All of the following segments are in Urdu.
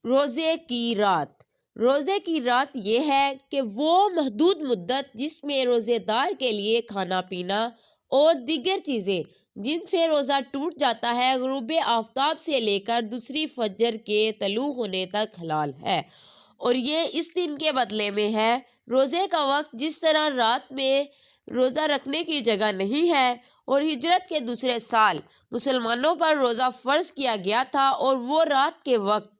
روزے کی رات۔ روزے کی رات یہ ہے کہ وہ محدود مدت جس میں روزے دار کے لیے کھانا پینا اور دیگر چیزیں جن سے روزہ ٹوٹ جاتا ہے غروب آفتاب سے لے کر دوسری فجر کے طلوع ہونے تک حلال ہے، اور یہ اس دن کے بدلے میں ہے۔ روزے کا وقت جس طرح رات میں روزہ رکھنے کی جگہ نہیں ہے، اور ہجرت کے دوسرے سال مسلمانوں پر روزہ فرض کیا گیا تھا اور وہ رات کے وقت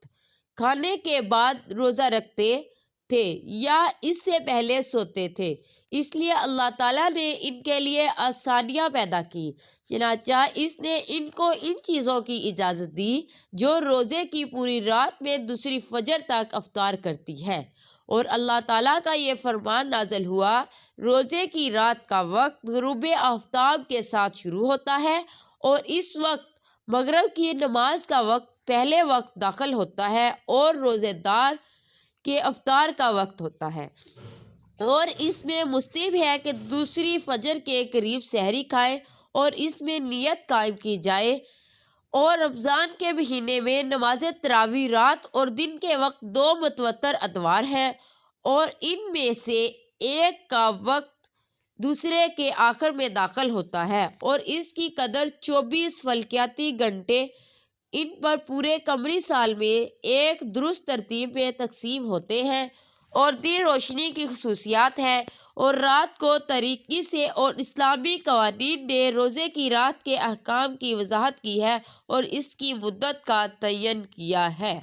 کھانے کے بعد روزہ رکھتے تھے یا اس سے پہلے سوتے تھے، اس لیے اللہ تعالیٰ نے ان کے لیے آسانیاں پیدا کی، چنانچہ اس نے ان کو ان چیزوں کی اجازت دی جو روزے کی پوری رات میں دوسری فجر تک افطار کرتی ہے، اور اللہ تعالیٰ کا یہ فرمان نازل ہوا: روزے کی رات کا وقت غروب آفتاب کے ساتھ شروع ہوتا ہے اور اس وقت مغرب کی نماز کا وقت پہلے وقت داخل ہوتا ہے اور روزے دار کے افطار کا وقت ہوتا ہے، اور اس میں مستحب ہے کہ دوسری فجر کے قریب سحری کھائیں اور اس میں نیت قائم کی جائے۔ اور رمضان کے مہینے میں نماز تراویح رات اور دن کے وقت 2 متواتر ادوار ہیں، اور ان میں سے ایک کا وقت دوسرے کے آخر میں داخل ہوتا ہے، اور اس کی قدر 24 فلکیاتی گھنٹے ان پر پورے قمری سال میں ایک درست ترتیب میں تقسیم ہوتے ہیں، اور دن روشنی کی خصوصیات ہے اور رات کو تاریکی سے، اور اسلامی قوانین نے روزے کی رات کے احکام کی وضاحت کی ہے اور اس کی مدت کا تعین کیا ہے۔